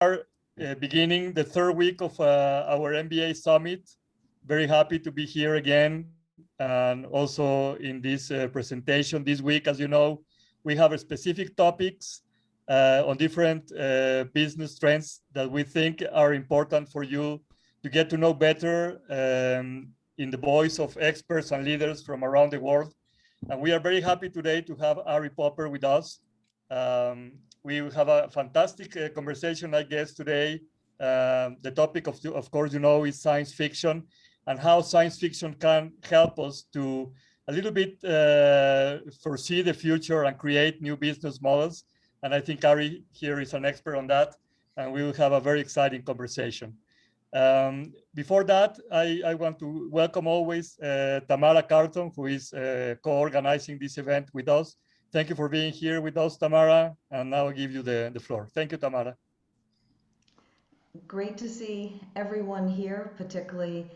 beginning the third week of our MBA summit. Very happy to be here again. And also in this presentation this week, as you know, we have specific topics on different business trends that we think are important for you to get to know better in the voice of experts and leaders from around the world. And we are very happy today to have Ari Popper with us. We will have a fantastic conversation, I guess, today. The topic of course, you know, is science fiction and how science fiction can help us to a little bit foresee the future and create new business models. And I think Ari here is an expert on that, and we will have a very exciting conversation. Before that, I want to welcome always Tamara Carlton, who is co-organizing this event with us. Thank you for being here with us, Tamara. And now I'll give you the floor. Thank you, Tamara. Great to see everyone here, particularly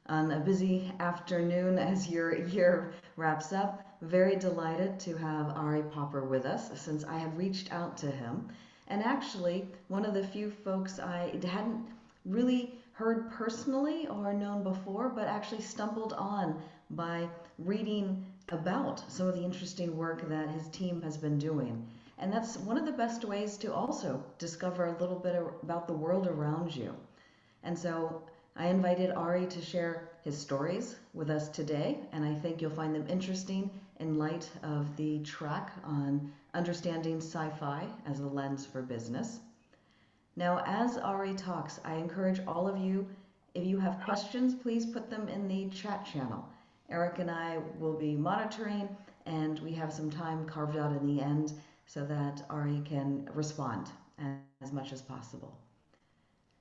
on a busy afternoon as your year wraps up. Very delighted to have Ari Popper with us, since I have reached out to him. And actually, one of the few folks I hadn't really heard personally or known before, but actually stumbled on by reading about some of the interesting work that his team has been doing. And that's one of the best ways to also discover a little bit about the world around you. And so I invited Ari to share his stories with us today, and I think you'll find them interesting in light of the track on understanding sci-fi as a lens for business. Now, as Ari talks, I encourage all of you, if you have questions, please put them in the chat channel. Eric and I will be monitoring, and we have some time carved out in the end so that Ari can respond as much as possible.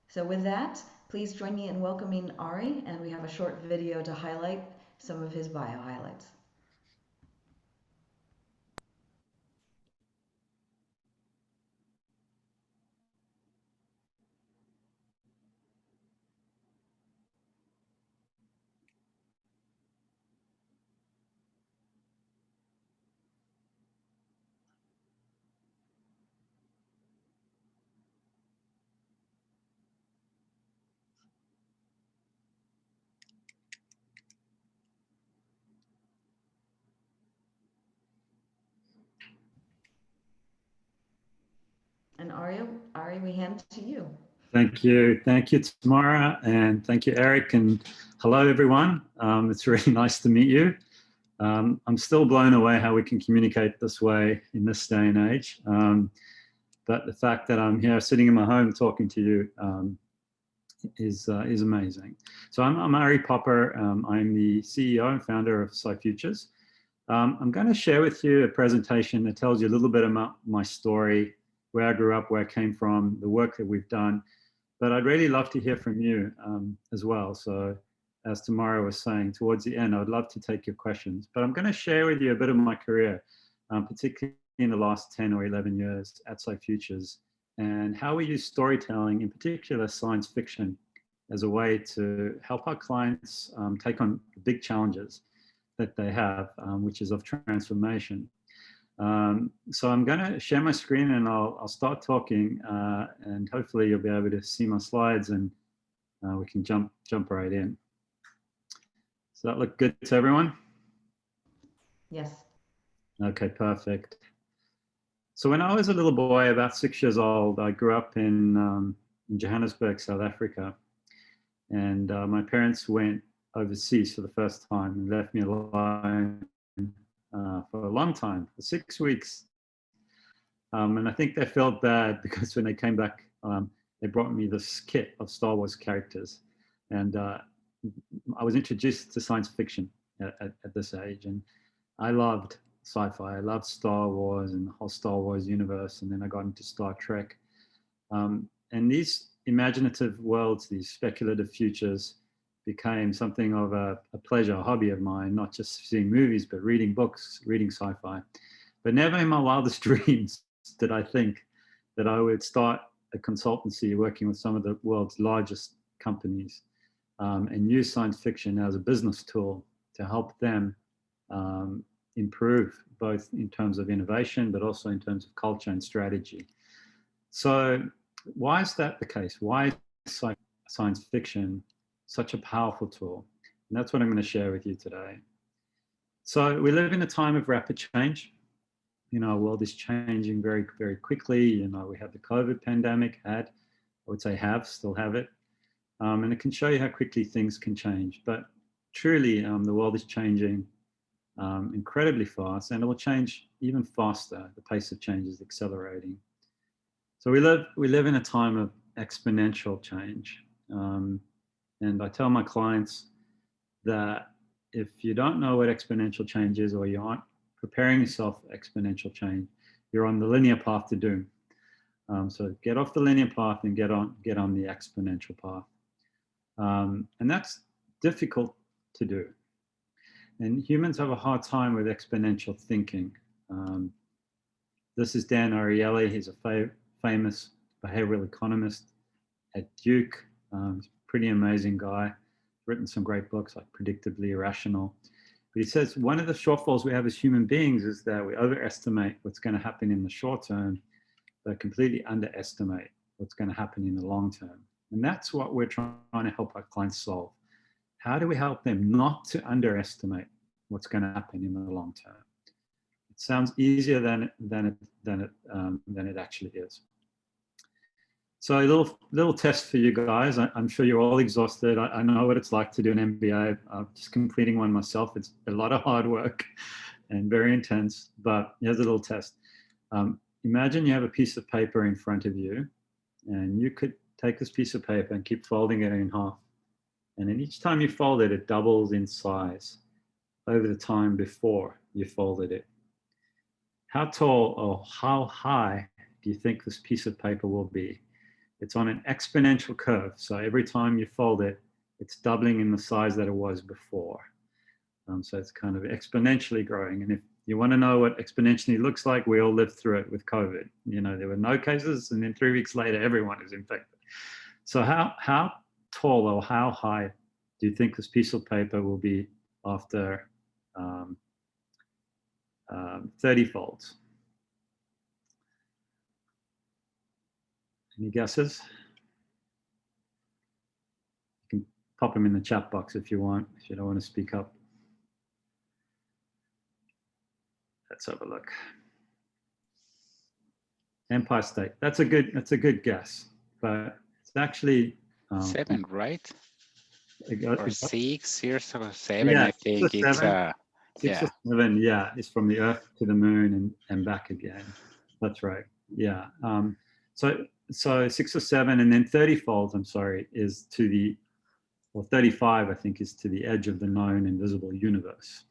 So with that, please join me in welcoming Ari, and we have a short video to highlight some of his bio highlights. And Ari, we hand to you. Thank you, Tamara, and thank you, Eric, and hello, everyone. It's really nice to meet you. I'm still blown away how we can communicate this way in this day and age, but the fact that I'm here sitting in my home talking to you is amazing. So I'm Ari Popper. I'm the CEO and founder of SciFutures. I'm going to share with you a presentation that tells you a little bit about my story, where I grew up, where I came from, the work that we've done. But I'd really love to hear from you as well. So as Tamara was saying, towards the end, I would love to take your questions. But I'm going to share with you a bit of my career, particularly in the last 10 or 11 years at SciFutures, and how we use storytelling, in particular science fiction, as a way to help our clients take on the big challenges that they have, which is of transformation. So I'm going to share my screen and I'll start talking, and hopefully you'll be able to see my slides, and we can jump right in. Does that look good to everyone? Yes. Okay, perfect. So when I was a little boy, about 6 years old, I grew up in Johannesburg, South Africa, and my parents went overseas for the first time and left me alone for a long time, for 6 weeks. And I think they felt bad because when they came back, they brought me this kit of Star Wars characters. And I was introduced to science fiction at this age. And I loved sci-fi. I loved Star Wars and the whole Star Wars universe. And then I got into Star Trek. And these imaginative worlds, these speculative futures, became something of a pleasure, a hobby of mine, not just seeing movies, but reading books, reading sci-fi. But never in my wildest dreams did I think that I would start a consultancy working with some of the world's largest companies and use science fiction as a business tool to help them improve, both in terms of innovation, but also in terms of culture and strategy. So why is that the case? Why is science fiction such a powerful tool? And that's what I'm going to share with you today. So we live in a time of rapid change. Our world is changing very, very quickly. We have the COVID pandemic, still have it. And it can show you how quickly things can change. But truly, the world is changing incredibly fast, and it will change even faster. The pace of change is accelerating. So we live in a time of exponential change. And I tell my clients that if you don't know what exponential change is, or you aren't preparing yourself for exponential change, you're on the linear path to doom. So get off the linear path and get on the exponential path. And that's difficult to do. And humans have a hard time with exponential thinking. This is Dan Ariely. He's a famous behavioral economist at Duke. He's a pretty amazing guy. Written some great books like Predictably Irrational. But he says one of the shortfalls we have as human beings is that we overestimate what's going to happen in the short term, but completely underestimate what's going to happen in the long term. And that's what we're trying to help our clients solve. How do we help them not to underestimate what's going to happen in the long term? It sounds easier than it actually is. So a little test for you guys. I'm sure you're all exhausted. I know what it's like to do an MBA. I'm just completing one myself. It's a lot of hard work and very intense, but here's a little test. Imagine you have a piece of paper in front of you, and you could take this piece of paper and keep folding it in half. And then each time you fold it, it doubles in size over the time before you folded it. How tall or how high do you think this piece of paper will be? It's on an exponential curve. So every time you fold it, it's doubling in the size that it was before. So it's kind of exponentially growing. And if you want to know what exponentially looks like, we all lived through it with COVID. There were no cases, and then 3 weeks later, everyone is infected. So how tall or how high do you think this piece of paper will be after 30 folds? Any guesses? You can pop them in the chat box if you want, if you don't want to speak up. Let's have a look. Empire State. That's a good guess, but it's actually 7, right? Or 6 years ago, 7. Yeah, I think it's 6 or 7. Yeah, it's from the Earth to the Moon and back again. That's right. Yeah. So 6 or 7, and then 30 folds, I'm sorry, is to the, or 35, I think, is to the edge of the known invisible universe.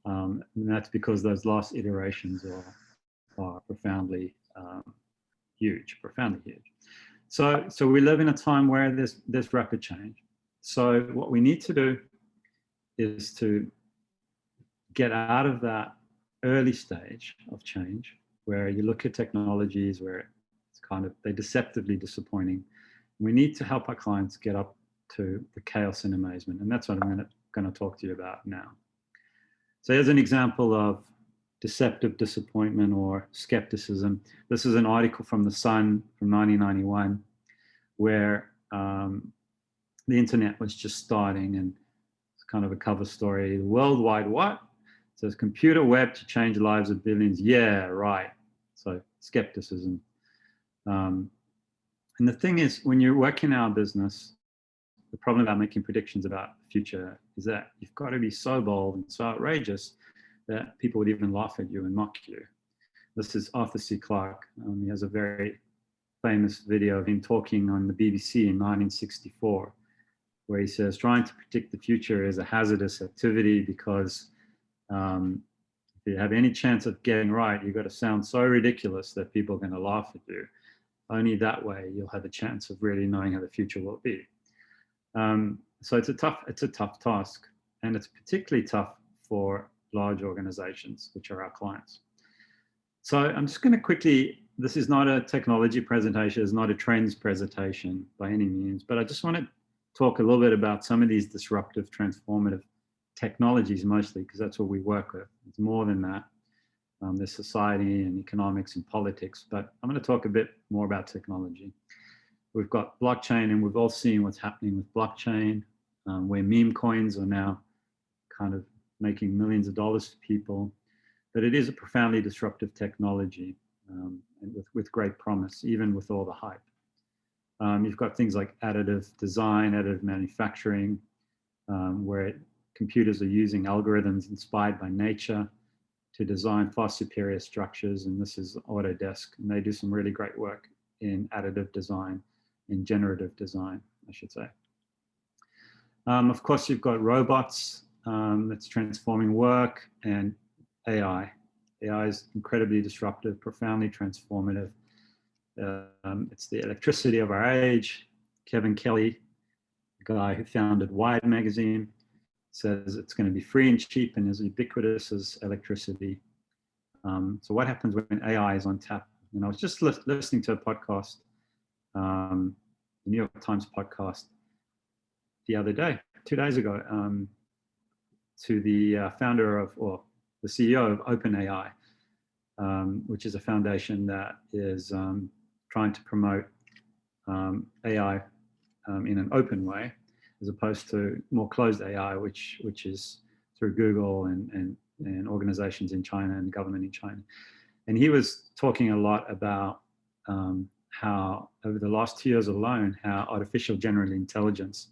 And that's because those last iterations are profoundly huge, profoundly huge. So we live in a time where there's rapid change. So what we need to do is to get out of that early stage of change, where you look at technologies where they're deceptively disappointing. We need to help our clients get up to the chaos and amazement. And that's what I'm going to talk to you about now. So here's an example of deceptive disappointment or skepticism. This is an article from The Sun from 1991, where the internet was just starting, and it's kind of a cover story. The worldwide what? It says computer web to change the lives of billions. Yeah, right. So skepticism. And the thing is, when you're working our business, the problem about making predictions about the future is that you've got to be so bold and so outrageous that people would even laugh at you and mock you. This is Arthur C. Clarke. He has a very famous video of him talking on the BBC in 1964, where he says, trying to predict the future is a hazardous activity because if you have any chance of getting right, you've got to sound so ridiculous that people are going to laugh at you. Only that way you'll have a chance of really knowing how the future will be. So it's a tough task, and it's particularly tough for large organizations, which are our clients. So I'm just going to quickly, this is not a technology presentation, it's not a trends presentation by any means, but I just want to talk a little bit about some of these disruptive, transformative technologies mostly, because that's what we work with. It's more than that. there's society and economics and politics, but I'm going to talk a bit more about technology. We've got blockchain, and we've all seen what's happening with blockchain, where meme coins are now kind of making millions of dollars for people. But it is a profoundly disruptive technology, and with great promise, even with all the hype. You've got things like additive design, additive manufacturing, where computers are using algorithms inspired by nature to design far superior structures. And this is Autodesk, and they do some really great work in additive design, in generative design, I should say. Of course, you've got robots that's transforming work, and AI. AI is incredibly disruptive, profoundly transformative. It's the electricity of our age. Kevin Kelly, the guy who founded Wired magazine, says it's going to be free and cheap and as ubiquitous as electricity. So what happens when AI is on tap? And I was just listening to a podcast, the New York Times podcast, the other day, 2 days ago, to the founder of, or the CEO of OpenAI, which is a foundation that is trying to promote AI in an open way, as opposed to more closed AI, which is through Google and organizations in China and government in China. And he was talking a lot about how over the last 2 years alone, how artificial general intelligence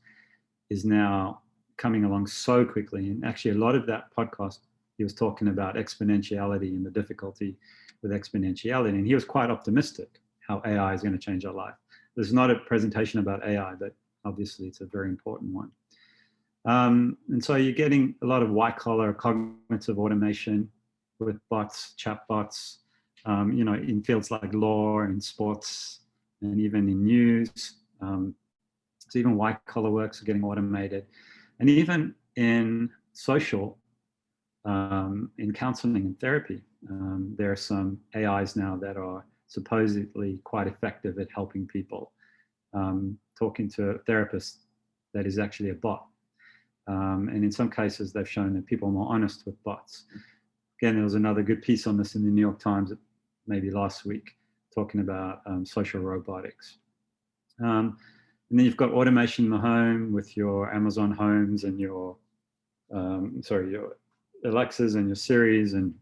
is now coming along so quickly. And actually a lot of that podcast, he was talking about exponentiality and the difficulty with exponentiality. And he was quite optimistic how AI is going to change our life. There's not a presentation about AI, but obviously it's a very important one. And so you're getting a lot of white collar cognitive automation with bots, chatbots, in fields like law and sports and even in news. So even white collar works are getting automated. And even in social, in counseling and therapy, there are some AIs now that are supposedly quite effective at helping people. Talking to a therapist that is actually a bot. And in some cases, they've shown that people are more honest with bots. Again, there was another good piece on this in the New York Times, maybe last week, talking about social robotics. And then you've got automation in the home with your Amazon Homes and your Alexas and your Siris, and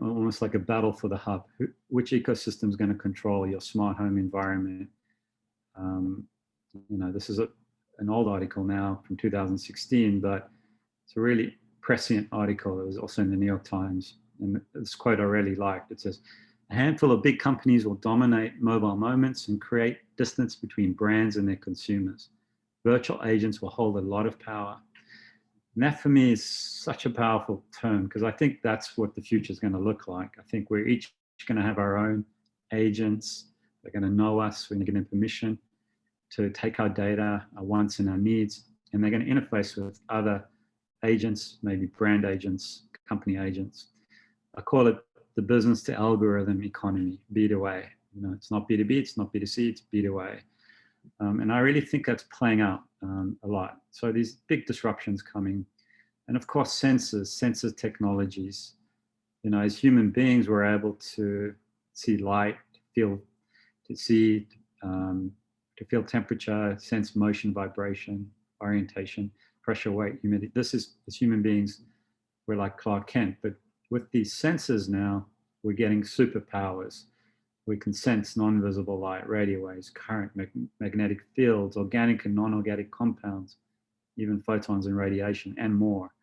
almost like a battle for the hub. Which ecosystem is going to control your smart home environment? This is an old article now from 2016, but it's a really prescient article. It was also in the New York Times. And this quote I really liked. It says, "A handful of big companies will dominate mobile moments and create distance between brands and their consumers. Virtual agents will hold a lot of power." And that for me is such a powerful term, because I think that's what the future is going to look like. I think we're each going to have our own agents. They're going to know us. We're going to give them permission to take our data, our wants and our needs, and they're going to interface with other agents, maybe brand agents, company agents. I call it the business to algorithm economy, B2A. It's not B2B, it's not B2C, it's B2A. And I really think that's playing out a lot. So these big disruptions coming. And of course, sensor technologies. As human beings, we're able to see light, to feel temperature, sense motion, vibration, orientation, pressure, weight, humidity. This is, as human beings, we're like Clark Kent. But with these sensors now, we're getting superpowers. We can sense non-visible light, radio waves, current, magnetic fields, organic and non-organic compounds, even photons and radiation, and more.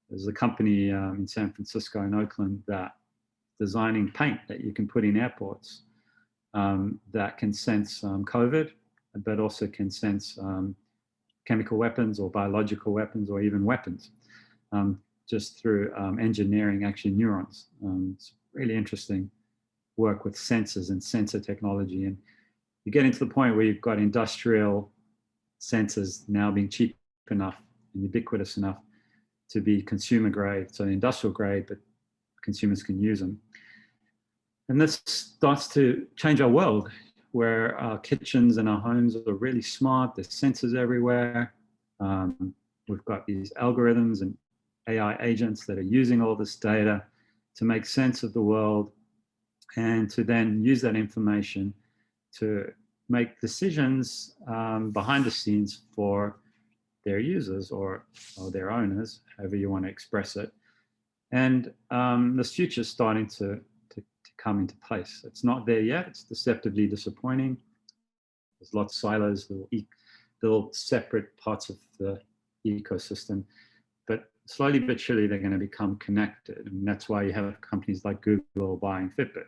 There's a company in San Francisco and Oakland that designing paint that you can put in airports that can sense COVID, but also can sense chemical weapons or biological weapons or even weapons, just through engineering actually neurons. It's really interesting work with sensors and sensor technology. And you get into the point where you've got industrial sensors now being cheap enough and ubiquitous enough to be consumer grade, so industrial grade, but consumers can use them. And this starts to change our world, where our kitchens and our homes are really smart. There's sensors everywhere. We've got these algorithms and AI agents that are using all this data to make sense of the world, and to then use that information to make decisions behind the scenes for their users or their owners, however you want to express it. And this future is starting to come into place. It's not there yet. It's deceptively disappointing. There's lots of silos, little separate parts of the ecosystem. But slowly but surely, they're going to become connected. And that's why you have companies like Google buying Fitbit.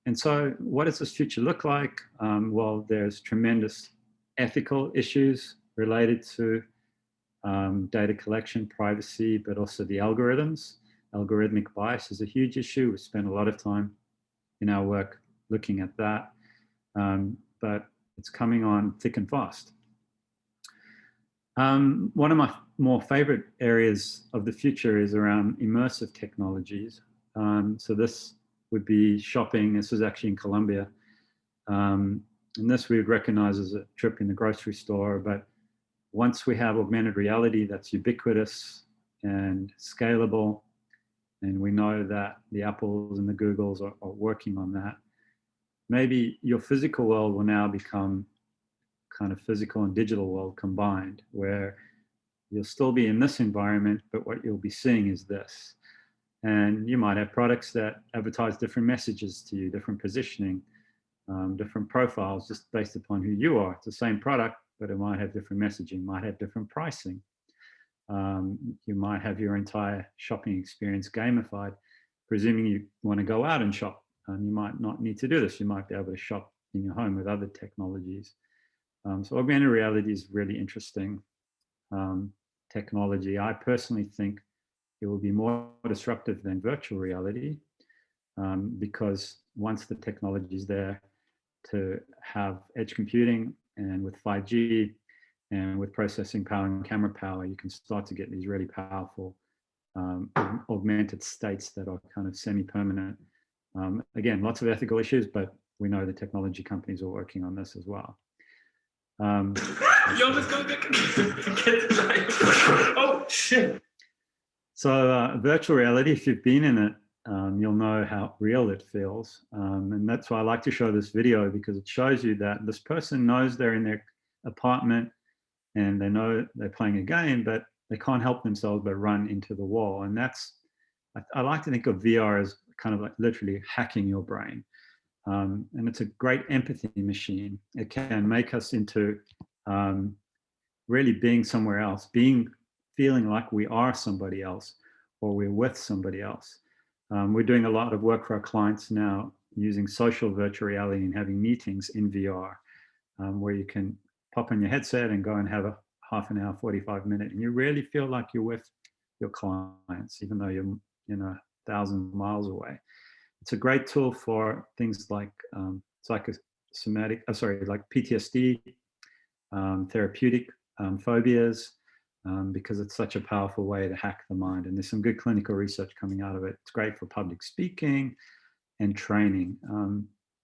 And so what does this future look like? Well, there's tremendous ethical issues related to data collection, privacy, but also the algorithms. Algorithmic bias is a huge issue. We spend a lot of time in our work looking at that, but it's coming on thick and fast. One of my more favorite areas of the future is around immersive technologies. So this would be shopping. This was actually in Colombia. And this we would recognize as a trip in the grocery store, but once we have augmented reality that's ubiquitous and scalable, and we know that the Apples and the Googles are working on that, maybe your physical world will now become kind of physical and digital world combined, where you'll still be in this environment, but what you'll be seeing is this. And you might have products that advertise different messages to you, different positioning, different profiles, just based upon who you are. It's the same product, but it might have different messaging, might have different pricing. You might have your entire shopping experience gamified, presuming you want to go out and shop. You might not need to do this. You might be able to shop in your home with other technologies. So augmented reality is really interesting technology. I personally think it will be more disruptive than virtual reality because once the technology is there to have edge computing, and with 5G and with processing power and camera power, you can start to get these really powerful augmented states that are kind of semi-permanent. Again, lots of ethical issues, but we know the technology companies are working on this as well. Yo, let's go get oh, shit. So virtual reality, if you've been in it, you'll know how real it feels. And that's why I like to show this video, because it shows you that this person knows they're in their apartment and they know they're playing a game, but they can't help themselves but run into the wall. And that's, I like to think of VR as kind of like literally hacking your brain. And it's a great empathy machine. It can make us into really being somewhere else, feeling like we are somebody else or we're with somebody else. We're doing a lot of work for our clients now using social virtual reality and having meetings in VR where you can pop on your headset and go and have a half an hour, 45 minutes, and you really feel like you're with your clients, even though you're 1,000 miles away. It's a great tool for things like like PTSD, therapeutic phobias, because it's such a powerful way to hack the mind. And there's some good clinical research coming out of it. It's great for public speaking and training.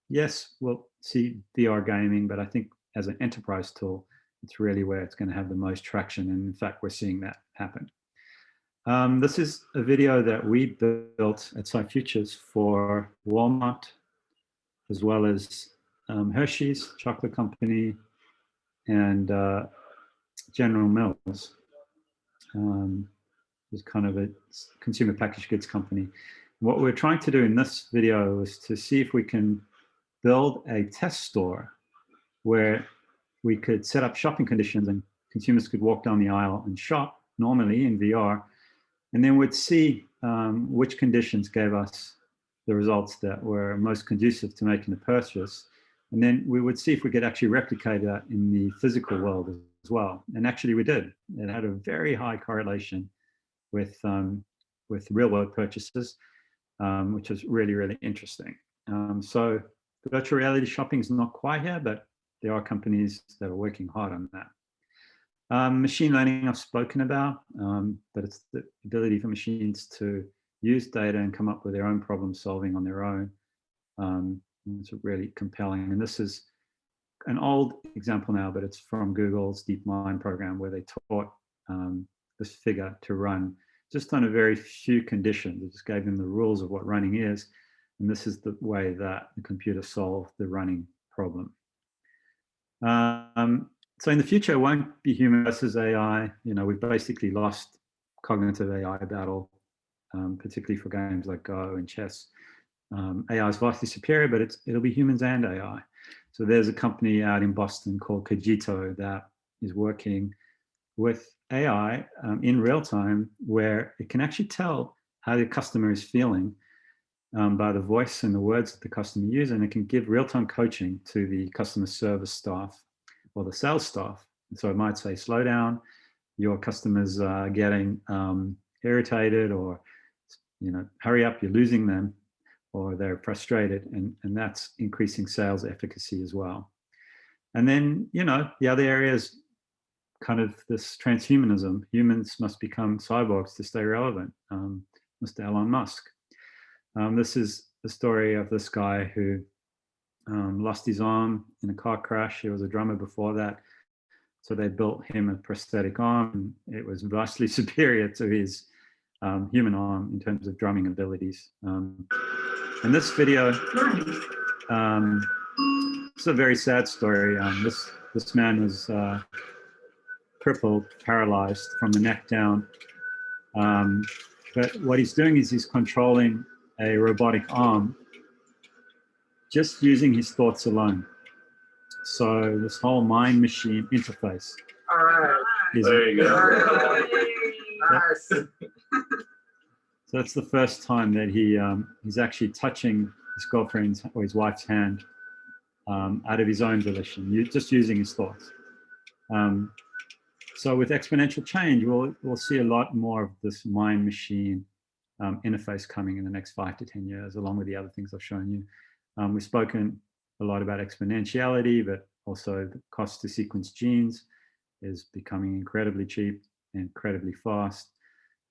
Yes, we'll see VR gaming, but I think as an enterprise tool, it's really where it's going to have the most traction. And in fact, we're seeing that happen. This is a video that we built at SciFutures for Walmart, as well as Hershey's chocolate company and General Mills. It's kind of a consumer packaged goods company. What we're trying to do in this video is to see if we can build a test store where we could set up shopping conditions and consumers could walk down the aisle and shop normally in VR, and then we'd see which conditions gave us the results that were most conducive to making the purchase. And then we would see if we could actually replicate that in the physical world as well. And actually we did. It had a very high correlation with real world purchases, which is really, really interesting. So virtual reality shopping is not quite here, but there are companies that are working hard on that. Machine learning I've spoken about, but it's the ability for machines to use data and come up with their own problem solving on their own. It's really compelling. And this is an old example now, but it's from Google's DeepMind program, where they taught this figure to run just on a very few conditions. It just gave them the rules of what running is. And this is the way that the computer solved the running problem. So in the future, it won't be human versus AI. You know, we've basically lost cognitive AI battle, particularly for games like Go and chess. AI is vastly superior, but it'll be humans and AI. So there's a company out in Boston called Cogito that is working with AI in real time, where it can actually tell how the customer is feeling by the voice and the words that the customer uses, and it can give real-time coaching to the customer service staff or the sales staff. And so it might say, slow down, your customers are getting irritated, or, you know, hurry up, you're losing them, or they're frustrated, and that's increasing sales efficacy as well. And then, you know, the other areas, kind of this transhumanism. Humans must become cyborgs to stay relevant. Mr. Elon Musk. This is the story of this guy who lost his arm in a car crash. He was a drummer before that. So they built him a prosthetic arm. It was vastly superior to his human arm in terms of drumming abilities. And this video, it's a very sad story. This man was crippled, paralyzed from the neck down. But what he's doing is he's controlling a robotic arm just using his thoughts alone. So this whole mind-machine interface. All right. There you go. Nice. So that's the first time that he's actually touching his girlfriend's or his wife's hand out of his own volition, just using his thoughts. So with exponential change, we'll see a lot more of this mind-machine interface coming in the next 5 to 10 years, along with the other things I've shown you. We've spoken a lot about exponentiality, but also the cost to sequence genes is becoming incredibly cheap, incredibly fast.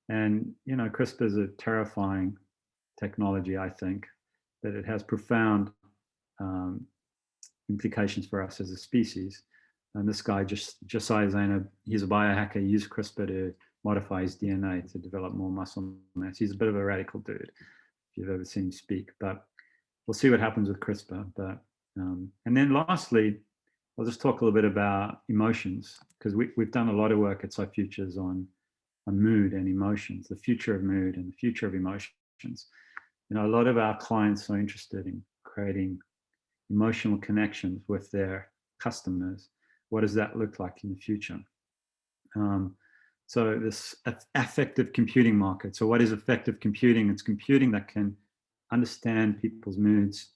And, you know, CRISPR is a terrifying technology, I think, that it has profound implications for us as a species. And this guy, Josiah Zayn, he's a biohacker, he used CRISPR to modify his DNA to develop more muscle mass. He's a bit of a radical dude, if you've ever seen him speak, but we'll see what happens with CRISPR. But and then lastly, I'll just talk a little bit about emotions, because we've done a lot of work at SciFutures on mood and emotions, the future of mood and the future of emotions. You know, a lot of our clients are interested in creating emotional connections with their customers. What does that look like in the future? So this affective computing market. So what is affective computing? It's computing that can understand people's moods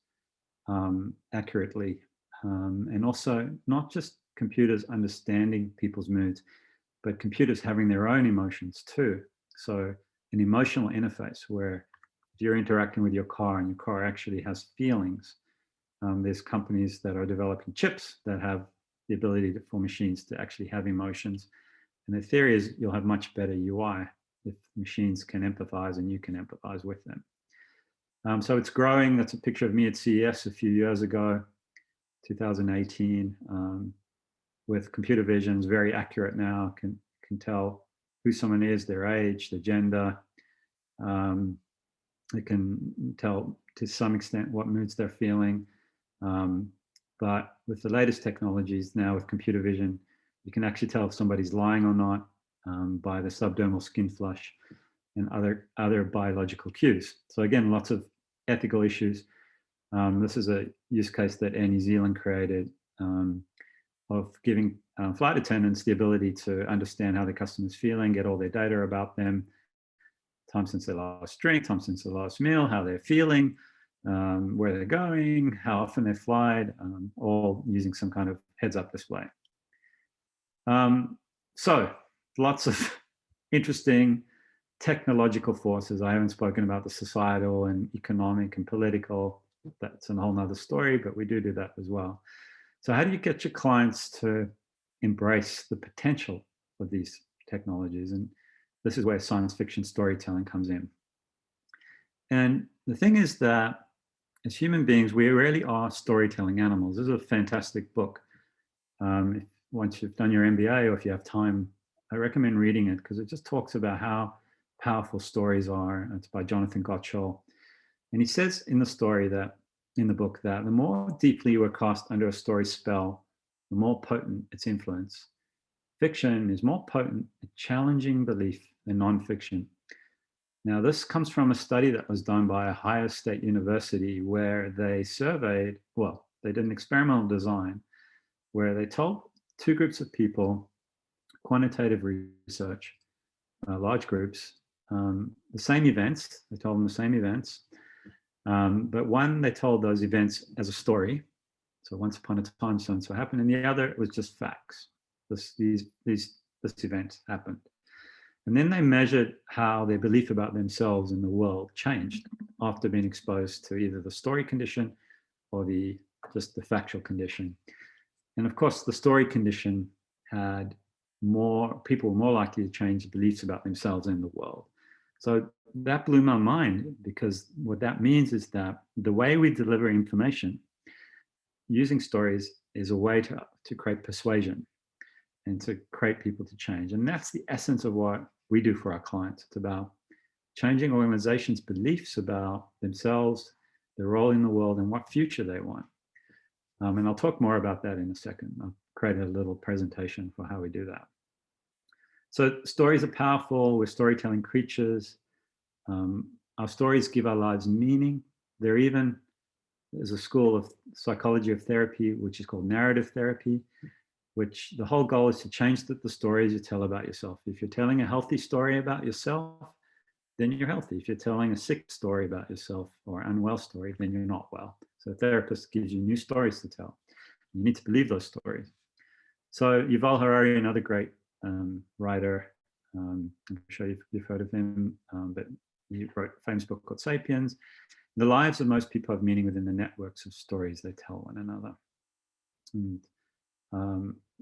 accurately. And also not just computers understanding people's moods, but computers having their own emotions too. So an emotional interface where if you're interacting with your car and your car actually has feelings, there's companies that are developing chips that have the ability for machines to actually have emotions. And the theory is you'll have much better UI if machines can empathize and you can empathize with them. So it's growing. That's a picture of me at CES a few years ago, 2018, with computer vision. It's very accurate now, can tell who someone is, their age, their gender. It can tell to some extent what moods they're feeling. But with the latest technologies now with computer vision, you can actually tell if somebody's lying or not by the subdermal skin flush and other biological cues. So again, lots of ethical issues. This is a use case that Air New Zealand created of giving flight attendants the ability to understand how the customer's feeling, get all their data about them, time since their last drink, time since their last meal, how they're feeling, where they're going, how often they've flown, all using some kind of heads-up display. So lots of interesting technological forces. I haven't spoken about the societal and economic and political. That's a whole nother story, but we do that as well. So how do you get your clients to embrace the potential of these technologies? And this is where science fiction storytelling comes in. And the thing is that as human beings, we really are storytelling animals. This is a fantastic book. Once you've done your MBA or if you have time, I recommend reading it because it just talks about how powerful stories are. It's by Jonathan Gottschall. And he says in the story that, in the book, that the more deeply you are cast under a story's spell, the more potent its influence. Fiction is more potent at challenging belief than nonfiction. Now, this comes from a study that was done by Ohio State University where they surveyed, well, they did an experimental design where they told two groups of people, quantitative research, large groups, the same events. They told them the same events, but one, they told those events as a story. So once upon a time, so and so happened, and the other it was just facts. This event happened. And then they measured how their belief about themselves and the world changed after being exposed to either the story condition or just the factual condition. And of course, the story condition had people were more likely to change beliefs about themselves and the world. So that blew my mind, because what that means is that the way we deliver information using stories is a way to create persuasion and to create people to change. And that's the essence of what we do for our clients. It's about changing organizations' beliefs about themselves, their role in the world, and what future they want. And I'll talk more about that in a second. I've created a little presentation for how we do that. So stories are powerful. We're storytelling creatures. Our stories give our lives meaning. There's a school of psychology of therapy, which is called narrative therapy, which the whole goal is to change the stories you tell about yourself. If you're telling a healthy story about yourself, then you're healthy. If you're telling a sick story about yourself or unwell story, then you're not well. So a therapist gives you new stories to tell. You need to believe those stories. So Yuval Harari, another great writer, I'm sure you've heard of him, but he wrote a famous book called Sapiens. The lives of most people have meaning within the networks of stories they tell one another. And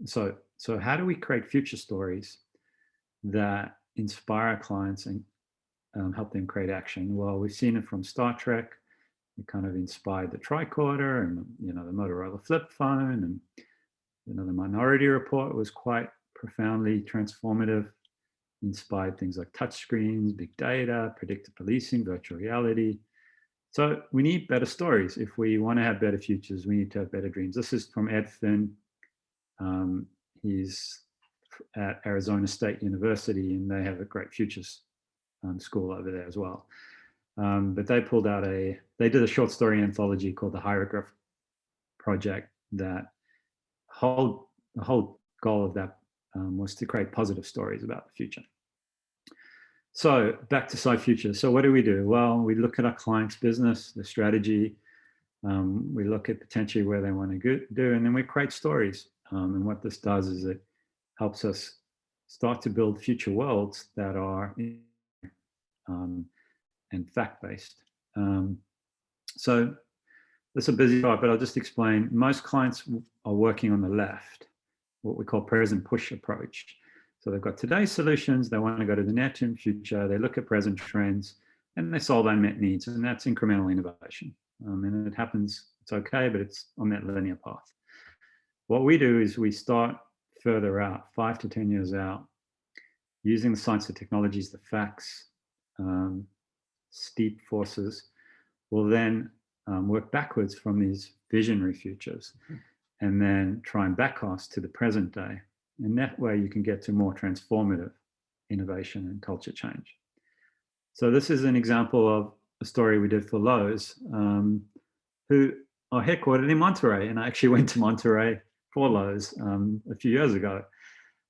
so how do we create future stories that inspire our clients and help them create action? Well, we've seen it from Star Trek. It kind of inspired the tricorder and the Motorola flip phone, and the Minority Report was quite profoundly transformative. Inspired things like touchscreens, big data, predictive policing, virtual reality. So we need better stories. If we want to have better futures, we need to have better dreams. This is from Ed Finn. He's at Arizona State University, and they have a great futures school over there as well. But they did a short story anthology called the Hieroglyph Project. That the whole goal of that was to create positive stories about the future. So back to SciFutures. So what do we do? Well, we look at our client's business, the strategy. We look at potentially where they want to do, and then we create stories. And what this does is it helps us start to build future worlds that are and fact-based. So this is a busy part, but I'll just explain. Most clients are working on the left, what we call present push approach. So they've got today's solutions, they want to go to the near-term future, they look at present trends, and they solve unmet needs, and that's incremental innovation. And it happens, it's okay, but it's on that linear path. What we do is we start further out, 5 to 10 years out, using the science and technologies, the facts, steep forces. We'll then work backwards from these visionary futures and then try and backcast to the present day. And that way you can get to more transformative innovation and culture change. So this is an example of a story we did for Lowe's, who are headquartered in Monterey. And I actually went to Monterey for Lowe's a few years ago.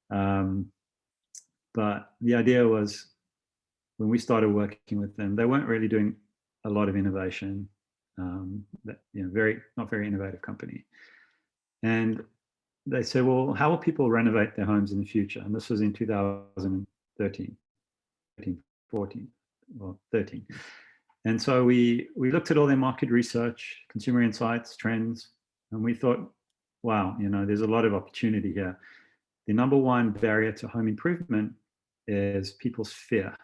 But the idea was, when we started working with them, they weren't really doing a lot of innovation. Not very innovative company. And they said, well, how will people renovate their homes in the future? And this was in 2013, 14, or 13. And so we looked at all their market research, consumer insights, trends, and we thought, wow, there's a lot of opportunity here. The number one barrier to home improvement is people's fear.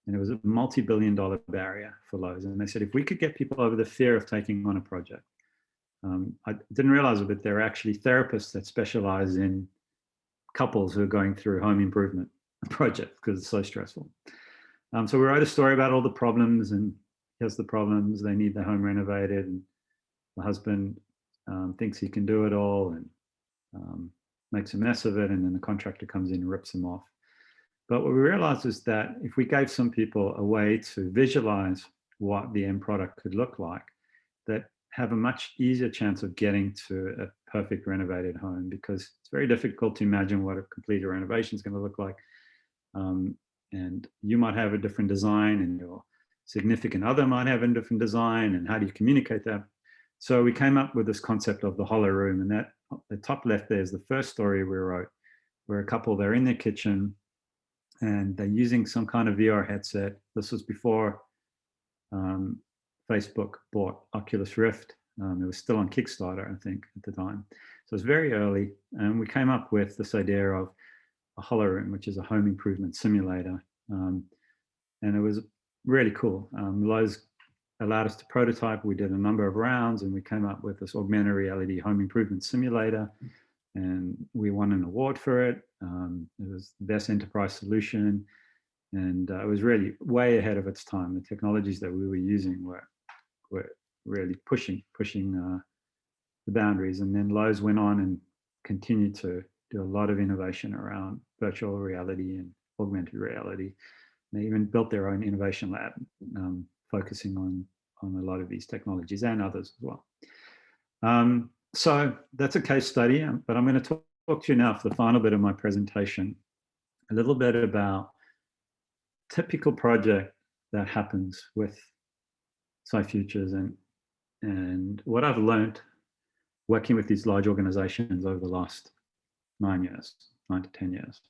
And it was a multi-billion-dollar barrier for Lowe's. And they said, if we could get people over the fear of taking on a project, I didn't realize it, but there are actually therapists that specialize in couples who are going through home improvement projects because it's so stressful. So we wrote a story about all the problems, and here's the problems. They need their home renovated, and the husband thinks he can do it all and makes a mess of it, and then the contractor comes in and rips him off. But what we realized is that if we gave some people a way to visualize what the end product could look like, that have a much easier chance of getting to a perfect renovated home, because it's very difficult to imagine what a completed renovation is going to look like. And you might have a different design, and your significant other might have a different design, and how do you communicate that? So we came up with this concept of the hollow room, and that the top left there is the first story we wrote, where a couple, they're in their kitchen and they're using some kind of VR headset. This was before Facebook bought Oculus Rift. It was still on Kickstarter, I think, at the time. So it was very early, and we came up with this idea of a hollow room, which is a home improvement simulator. And it was really cool. Lowe's allowed us to prototype. We did a number of rounds, and we came up with this augmented reality home improvement simulator, and we won an award for it. It was the best enterprise solution, and it was really way ahead of its time. The technologies that we were using were really pushing the boundaries. And then Lowe's went on and continued to do a lot of innovation around virtual reality and augmented reality. They even built their own innovation lab, focusing on a lot of these technologies and others as well. So that's a case study, but I'm going to talk to you now for the final bit of my presentation, a little bit about typical project that happens with SciFutures and what I've learned working with these large organizations over the last 9 to 10 years.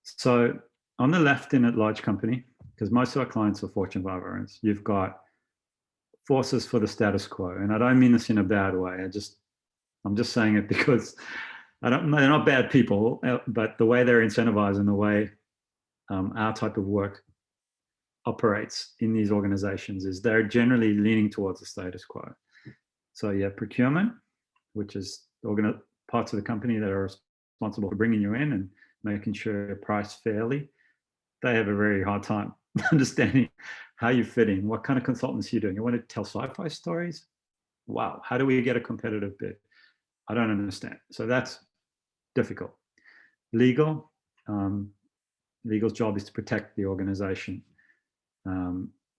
So on the left in a large company, because most of our clients are Fortune 500s, you've got forces for the status quo. And I don't mean this in a bad way. I'm just saying it because they're not bad people, but the way they're incentivized and the way our type of work operates in these organizations is they're generally leaning towards the status quo. So you have procurement, which is parts of the company that are responsible for bringing you in and making sure you're priced fairly. They have a very hard time understanding how you fit in, what kind of consultants you're doing. You want to tell sci-fi stories? Wow, how do we get a competitive bid? I don't understand. So that's difficult. Legal, legal's job is to protect the organization.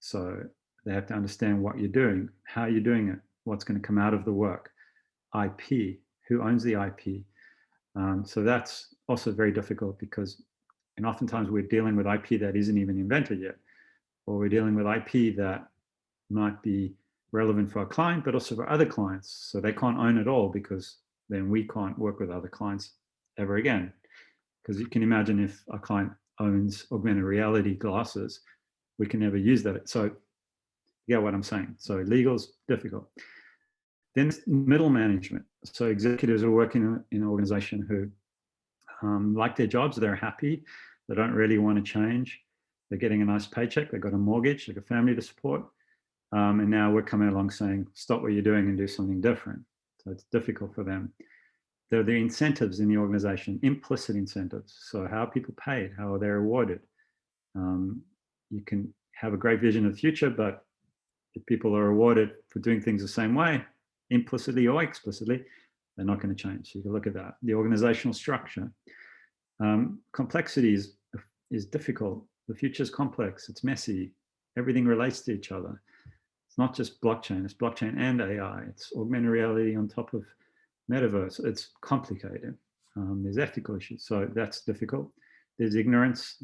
So they have to understand what you're doing, how you're doing it, what's going to come out of the work. IP, who owns the IP? So that's also very difficult because, and oftentimes we're dealing with IP that isn't even invented yet, or we're dealing with IP that might be relevant for our client, but also for other clients. So they can't own it all, because then we can't work with other clients ever again. Because you can imagine if a client owns augmented reality glasses, we can never use that. So you get what I'm saying. So legal's difficult. Then middle management. So executives are working in an organization who like their jobs, they're happy, they don't really want to change. They're getting a nice paycheck, they've got a mortgage, they've got a family to support. And now we're coming along saying, stop what you're doing and do something different. So it's difficult for them. There are the incentives in the organization, implicit incentives. So how are people paid? How are they rewarded? You can have a great vision of the future, but if people are rewarded for doing things the same way, implicitly or explicitly, they're not going to change. So you can look at that. The organizational structure. Complexity is difficult. The future is complex. It's messy. Everything relates to each other. It's not just blockchain. It's blockchain and AI. It's augmented reality on top of metaverse. It's complicated. There's ethical issues. So that's difficult. There's ignorance.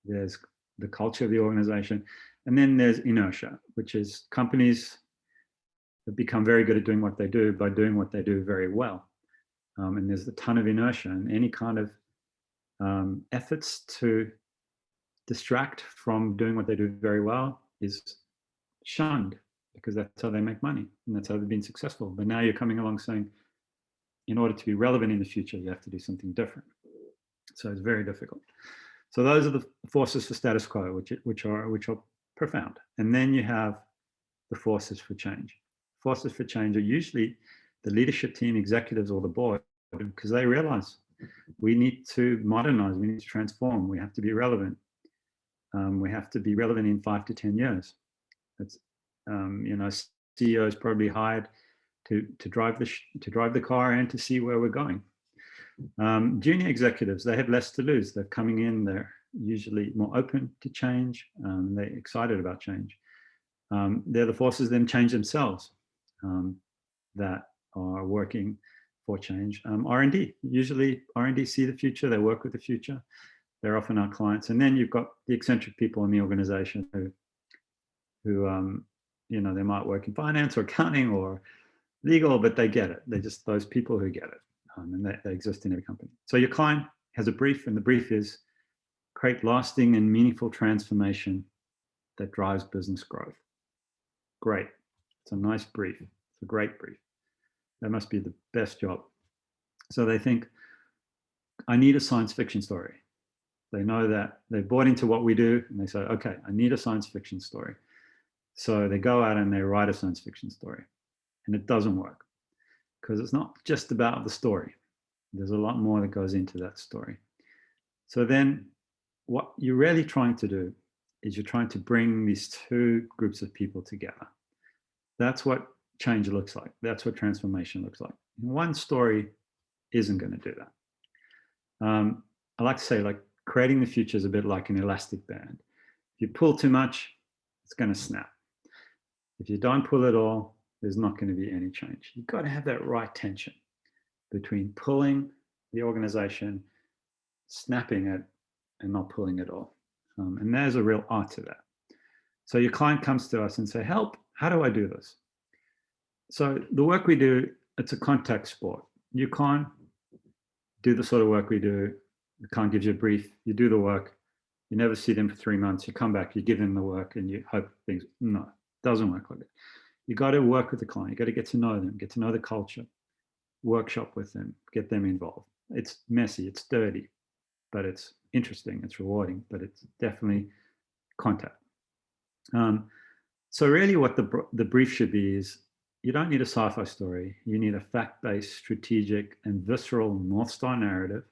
There's the culture of the organization. And then there's inertia, which is companies have become very good at doing what they do by doing what they do very well. And there's a ton of inertia, and any kind of efforts to distract from doing what they do very well is shunned, because that's how they make money and that's how they've been successful. But now you're coming along saying, in order to be relevant in the future, you have to do something different. So it's very difficult. So those are the forces for status quo, which are profound. And then you have the forces for change. Forces for change are usually the leadership team, executives, or the board, because they realize we need to modernize, we need to transform, we have to be relevant. we have to be relevant in 5 to 10 years. It's, you know, CEOs probably hired to drive the car and to see where we're going. Junior executives, they have less to lose. They're coming in, they're usually more open to change. They're excited about change. They're the forces then change themselves that are working for change. R&D, usually R&D see the future, they work with the future. They're often our clients. And then you've got the eccentric people in the organization who you know, they might work in finance or accounting or legal, but they get it. They're just those people who get it. And they exist in every company. So your client has a brief, and the brief is create lasting and meaningful transformation that drives business growth. Great. It's a nice brief. It's a great brief. That must be the best job. So they think, I need a science fiction story. They know that they've bought into what we do, and they say, okay, I need a science fiction story. So they go out and they write a science fiction story, and it doesn't work because it's not just about the story. There's a lot more that goes into that story. So then what you're really trying to do is you're trying to bring these two groups of people together. That's what change looks like. That's what transformation looks like. One story isn't going to do that. I like to say, like, creating the future is a bit like an elastic band. If you pull too much, it's going to snap. If you don't pull it all, there's not going to be any change. You've got to have that right tension between pulling the organization, snapping it, and not pulling it all. And there's a real art to that. So your client comes to us and say, help, how do I do this? So the work we do, it's a contact sport. You can't do the sort of work we do. The client gives you a brief, you do the work, you never see them for 3 months, you come back, you give them the work, and you hope things, no, it doesn't work like that. You got to work with the client, you got to get to know them, get to know the culture, workshop with them, get them involved. It's messy, it's dirty, but it's interesting, it's rewarding, but it's definitely contact. So really what the brief should be is, you don't need a sci-fi story, you need a fact-based, strategic, and visceral North Star narrative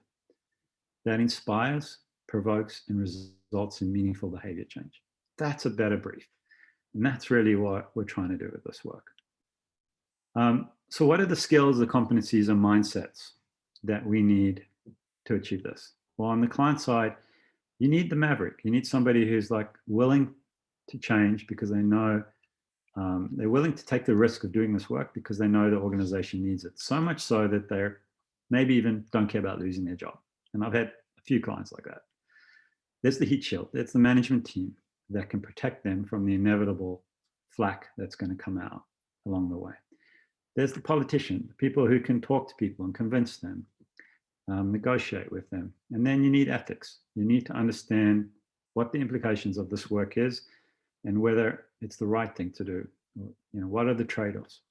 that inspires, provokes, and results in meaningful behavior change. That's a better brief. And that's really what we're trying to do with this work. So what are the skills, the competencies, and mindsets that we need to achieve this? Well, on the client side, you need the maverick. You need somebody who's like willing to change because they know they're willing to take the risk of doing this work because they know the organization needs it. So much so that they're maybe even don't care about losing their job. And I've had a few clients like that. There's the heat shield. It's the management team that can protect them from the inevitable flack that's going to come out along the way. There's the politician, the people who can talk to people and convince them, negotiate with them. And then you need ethics. You need to understand what the implications of this work is and whether it's the right thing to do. You know, what are the trade-offs?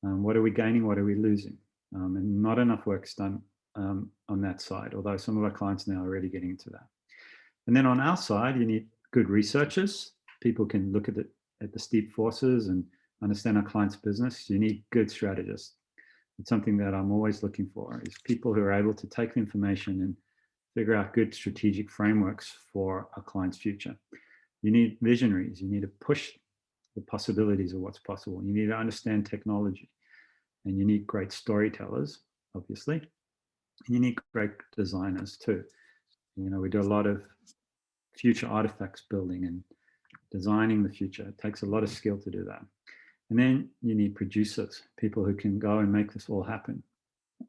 What are we gaining? What are we losing? And not enough work's done on that side, although some of our clients now are already getting into that. And then on our side, you need good researchers. People can look at the steep forces and understand our client's business. You need good strategists. It's something that I'm always looking for, is people who are able to take the information and figure out good strategic frameworks for a client's future. You need visionaries. You need to push the possibilities of what's possible. You need to understand technology, and you need great storytellers, obviously. And you need great designers too. You know, we do a lot of future artifacts building and designing the future. It takes a lot of skill to do that. And then you need producers, people who can go and make this all happen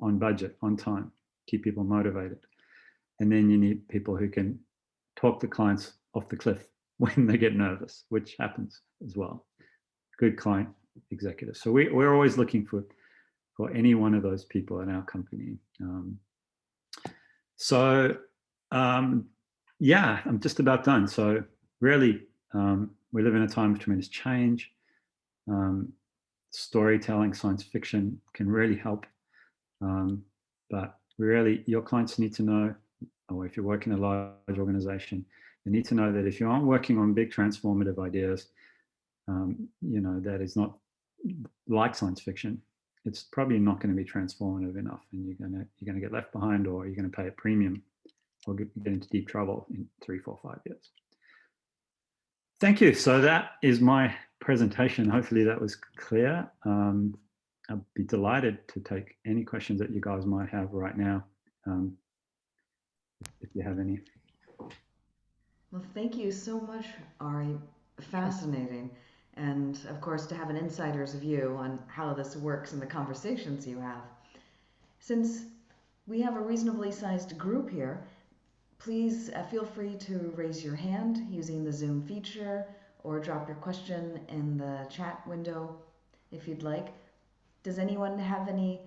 on budget, on time, keep people motivated. And then you need people who can talk the clients off the cliff when they get nervous, which happens as well. Good client executives. So we're always looking for any one of those people in our company. Yeah, I'm just about done. So really, we live in a time of tremendous change. Storytelling, science fiction can really help. But really, your clients need to know, or if you're working in a large organization, you need to know that if you aren't working on big transformative ideas, you know, that is not like science fiction, it's probably not going to be transformative enough, and you're going to get left behind, or you're going to pay a premium or get into deep trouble in 3, 4, 5 years. Thank you. So that is my presentation. Hopefully that was clear. I'd be delighted to take any questions that you guys might have right now, if you have any. Well, thank you so much, Ari. Fascinating. And of course, to have an insider's view on how this works in the conversations you have. Since we have a reasonably sized group here, please feel free to raise your hand using the Zoom feature or drop your question in the chat window if you'd like. Does anyone have any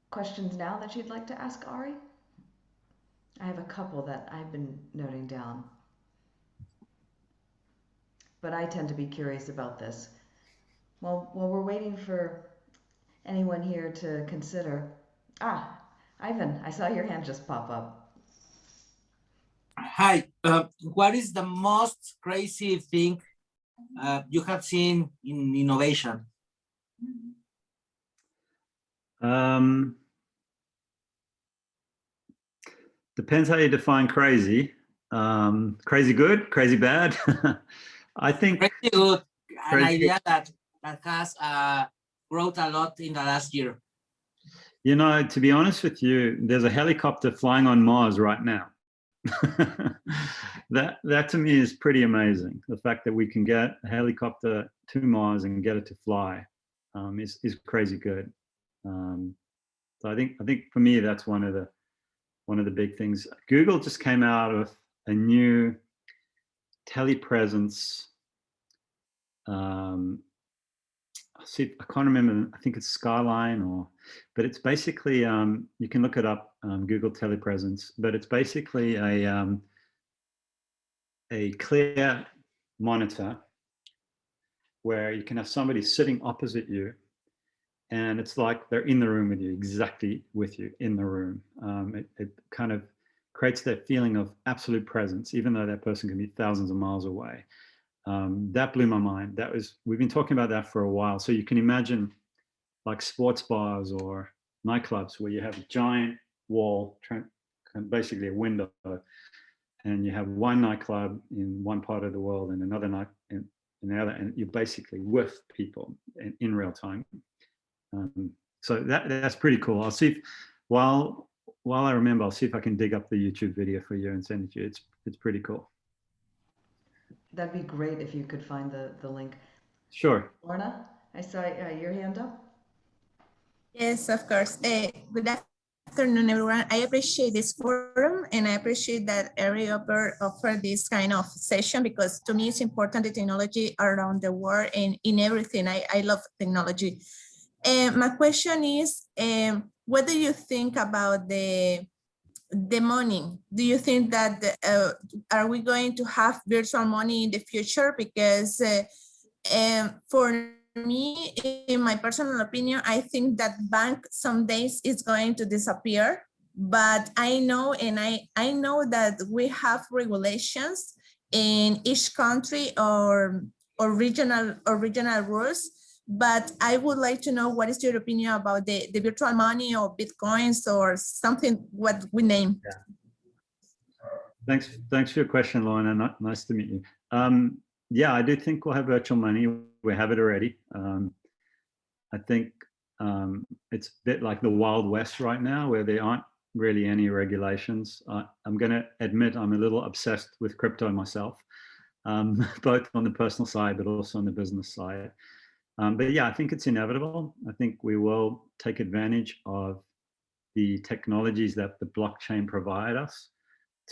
questions now that you'd like to ask Ari? I have a couple that I've been noting down. But I tend to be curious about this. While we're waiting for anyone here to consider. Ivan, I saw your hand just pop up. Hi, what is the most crazy thing you have seen in innovation? Depends how you define crazy. Crazy good, crazy bad. I think crazy good, an idea that has grown a lot in the last year. You know, to be honest with you, there's a helicopter flying on Mars right now. that to me is pretty amazing. The fact that we can get a helicopter to Mars and get it to fly is crazy good. So I think for me that's one of the big things. Google just came out with a new telepresence. See, I can't remember. I think it's Skyline but it's basically you can look it up, Google telepresence. But it's basically a clear monitor where you can have somebody sitting opposite you, and it's like they're in the room with you, exactly with you in the room. It kind of creates that feeling of absolute presence, even though that person can be thousands of miles away. That blew my mind. We've been talking about that for a while. So you can imagine like sports bars or nightclubs where you have a giant wall, basically a window, and you have one nightclub in one part of the world and another night in the other, and you're basically with people in real time. So that's pretty cool. I'll see if, while I remember, I'll see if I can dig up the YouTube video for you and send it to you. It's pretty cool. That'd be great if you could find the link. Sure. Lorna, I saw your hand up. Yes, of course. Good afternoon, everyone. I appreciate this forum, and I appreciate that Ari Popper offered this kind of session, because to me it's important, the technology around the world and in everything. I love technology. My question is, what do you think about the money? Do you think that are we going to have virtual money in the future? Because for me, in my personal opinion, I think that bank some days is going to disappear. But I know, and I know that we have regulations in each country or regional rules. But I would like to know, what is your opinion about the virtual money or Bitcoins or something, what we name? Yeah. Thanks for your question, Lorna. Nice to meet you. Yeah, I do think we'll have virtual money. We have it already. I think it's a bit like the Wild West right now, where there aren't really any regulations. I'm going to admit I'm a little obsessed with crypto myself, both on the personal side, but also on the business side. But yeah, I think it's inevitable. I think we will take advantage of the technologies that the blockchain provide us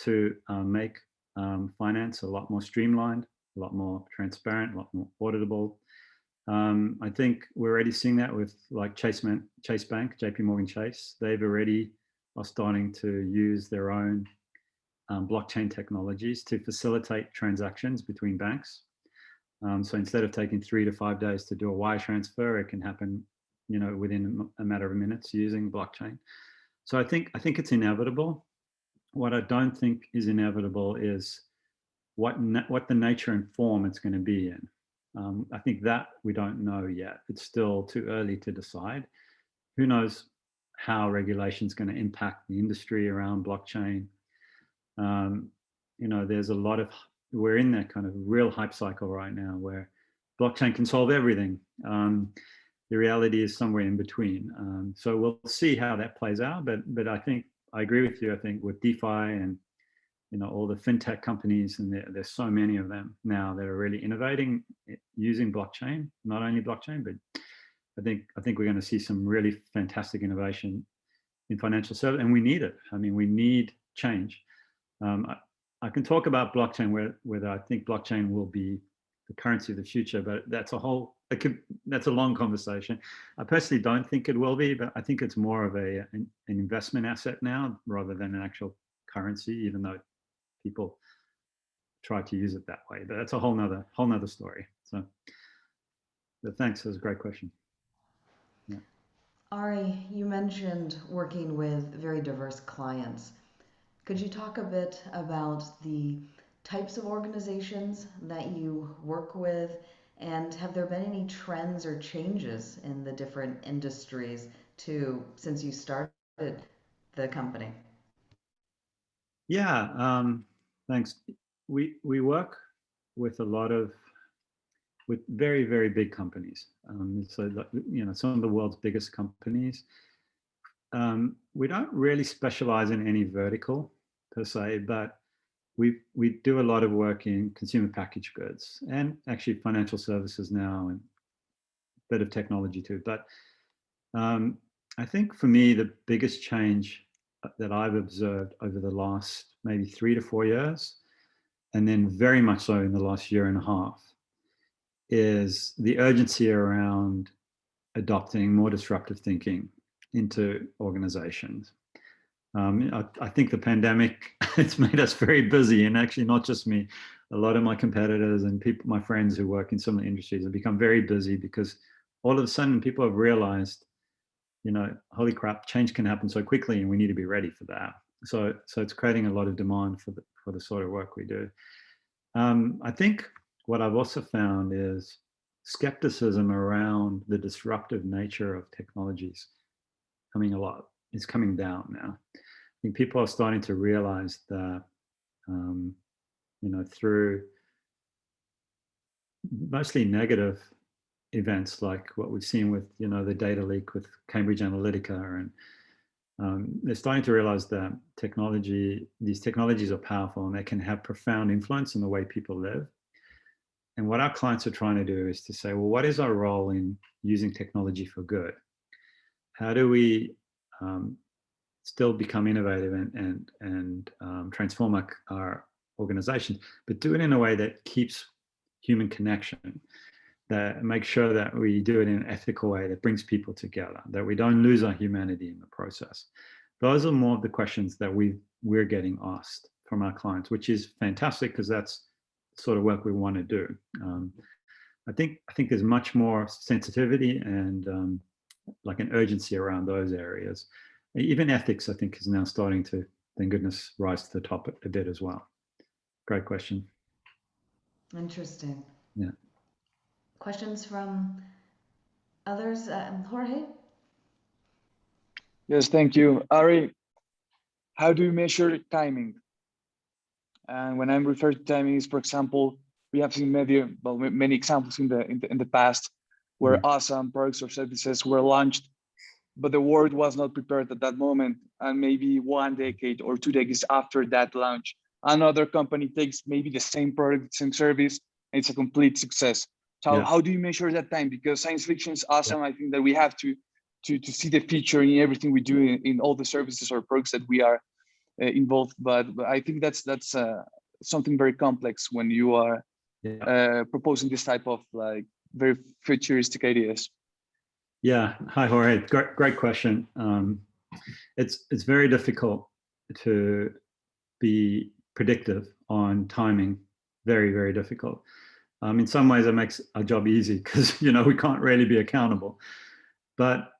to make finance a lot more streamlined, a lot more transparent, a lot more auditable. I think we're already seeing that with like Chase Bank, JP Morgan Chase. They've already are starting to use their own blockchain technologies to facilitate transactions between banks. So instead of taking 3 to 5 days to do a wire transfer, it can happen, you know, within a matter of minutes using blockchain. So I think it's inevitable. What I don't think is inevitable is what the nature and form it's going to be in. I think that we don't know yet. It's still too early to decide. Who knows how regulation is going to impact the industry around blockchain. You know, there's a lot of we're in that kind of real hype cycle right now where blockchain can solve everything. The reality is somewhere in between. So we'll see how that plays out. But I think I agree with you. I think with DeFi and all the fintech companies, and there's so many of them now that are really innovating using blockchain. Not only blockchain, but I think we're going to see some really fantastic innovation in financial service, and we need it. I mean, we need change. I can talk about blockchain whether I think blockchain will be the currency of the future, but that's a long conversation. I personally don't think it will be, but I think it's more of an investment asset now rather than an actual currency, even though people try to use it that way. But that's a whole nother story. So, but thanks, that was a great question. Yeah. Ari, you mentioned working with very diverse clients. Could you talk a bit about the types of organizations that you work with, and have there been any trends or changes in the different industries too since you started the company? Yeah, thanks. We work with with very, very big companies. So some of the world's biggest companies. We don't really specialize in any vertical per se, but we do a lot of work in consumer packaged goods and actually financial services now, and a bit of technology too. But I think for me, the biggest change that I've observed over the last maybe 3 to 4 years, and then very much so in the last year and a half, is the urgency around adopting more disruptive thinking into organizations. I think the pandemic, it's made us very busy, and actually not just me, a lot of my competitors and my friends who work in similar industries have become very busy because all of a sudden people have realized, holy crap, change can happen so quickly and we need to be ready for that. So it's creating a lot of demand for the sort of work we do. I think what I've also found is skepticism around the disruptive nature of technologies is coming down now. I think people are starting to realize that, through mostly negative events like what we've seen with, the data leak with Cambridge Analytica, and they're starting to realize that these technologies are powerful and they can have profound influence in the way people live. And what our clients are trying to do is to say, well, what is our role in using technology for good? How do we still become innovative and transform our organizations, but do it in a way that keeps human connection, that makes sure that we do it in an ethical way that brings people together, that we don't lose our humanity in the process. Those are more of the questions that we're getting asked from our clients, which is fantastic because that's the sort of work we want to do. I think there's much more sensitivity and like an urgency around those areas. Even ethics, I think, is now starting to, thank goodness, rise to the top a bit as well. Great question. Interesting. Yeah. Questions from others? Jorge? Yes, thank you. Ari, how do you measure timing? And when I'm referring to timing is, for example, we have seen many examples in the past where awesome products or services were launched, but the world was not prepared at that moment. And maybe 1 decade or 2 decades after that launch, another company takes maybe the same product, same service, and it's a complete success. So how do you measure that time? Because science fiction is awesome. I think that we have to see the future in everything we do in all the services or products that we are involved. But I think that's something very complex when you are proposing this type of like very futuristic ideas. Yeah. Hi, Jorge. Great question. It's very difficult to be predictive on timing. Very, very difficult. In some ways, it makes our job easy because we can't really be accountable. But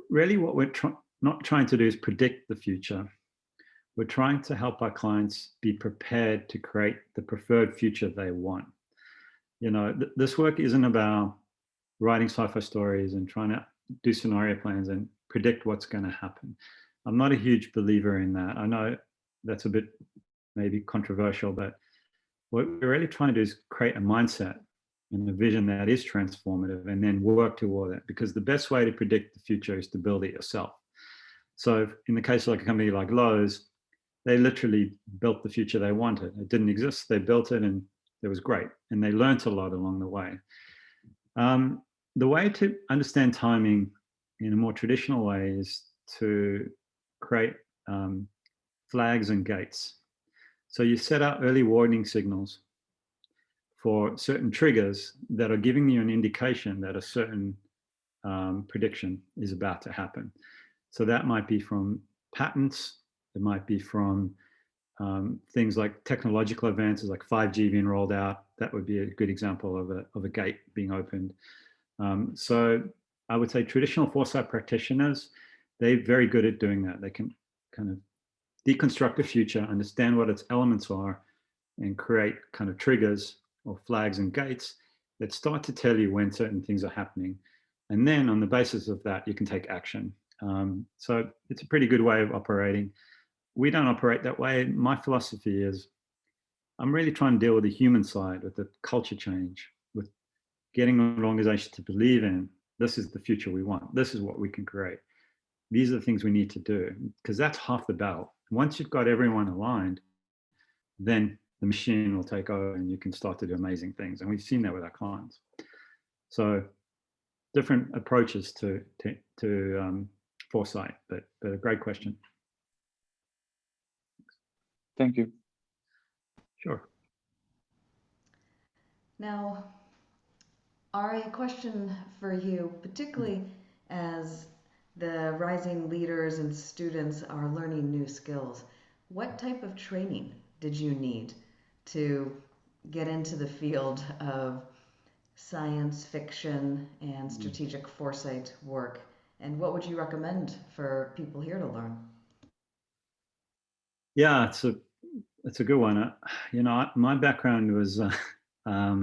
really, what we're not trying to do is predict the future. We're trying to help our clients be prepared to create the preferred future they want. This work isn't about writing sci-fi stories and trying to do scenario plans and predict what's going to happen. I'm not a huge believer in that. I know that's a bit maybe controversial, but what we're really trying to do is create a mindset and a vision that is transformative, and then work toward it, because the best way to predict the future is to build it yourself. So in the case of like a company like Lowe's, they literally built the future they wanted. It didn't exist, they built it, and it was great. And they learned a lot along the way. The way to understand timing in a more traditional way is to create flags and gates. So you set out early warning signals for certain triggers that are giving you an indication that a certain prediction is about to happen. So that might be from patents, it might be from things like technological advances, like 5G being rolled out. That would be a good example of a gate being opened. So I would say traditional foresight practitioners, they're very good at doing that. They can kind of deconstruct the future, understand what its elements are, and create kind of triggers or flags and gates that start to tell you when certain things are happening. And then on the basis of that, you can take action. So it's a pretty good way of operating. We don't operate that way. My philosophy is I'm really trying to deal with the human side, with the culture change, with getting an organization to believe in this is the future we want. This is what we can create. These are the things we need to do, because that's half the battle. Once you've got everyone aligned, then the machine will take over and you can start to do amazing things. And we've seen that with our clients. So different approaches to foresight, but a great question. Thank you. Sure. Now, Ari, a question for you, particularly as the rising leaders and students are learning new skills. What type of training did you need to get into the field of science fiction and strategic foresight work? And what would you recommend for people here to learn? Yeah, it's a good one. You know, my background was I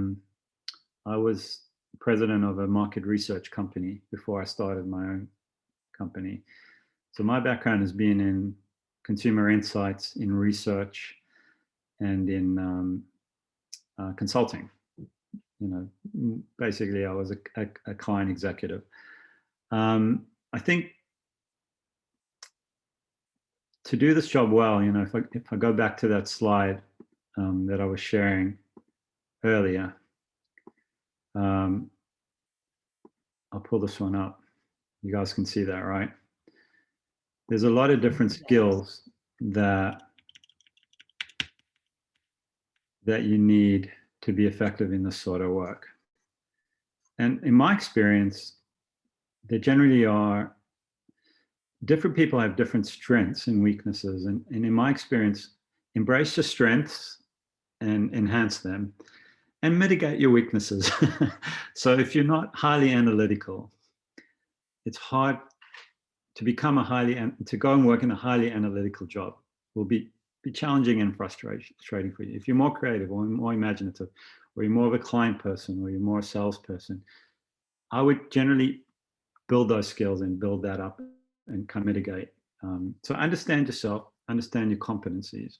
was president of a market research company before I started my own company. So my background has been in consumer insights, in research, and in consulting. You know, basically I was a client executive. I think to do this job well, you know, if I go back to that slide that I was sharing earlier, I'll pull this one up. You guys can see that, right? There's a lot of different skills that you need to be effective in this sort of work. And in my experience, there generally are different people have different strengths and weaknesses. And in my experience, embrace your strengths and enhance them, and mitigate your weaknesses. So if you're not highly analytical, it's hard to become to go and work in a highly analytical job will be challenging and frustrating for you. If you're more creative or more imaginative, or you're more of a client person, or you're more a salesperson, I would generally build those skills and build that up and kind of mitigate. So understand yourself, understand your competencies.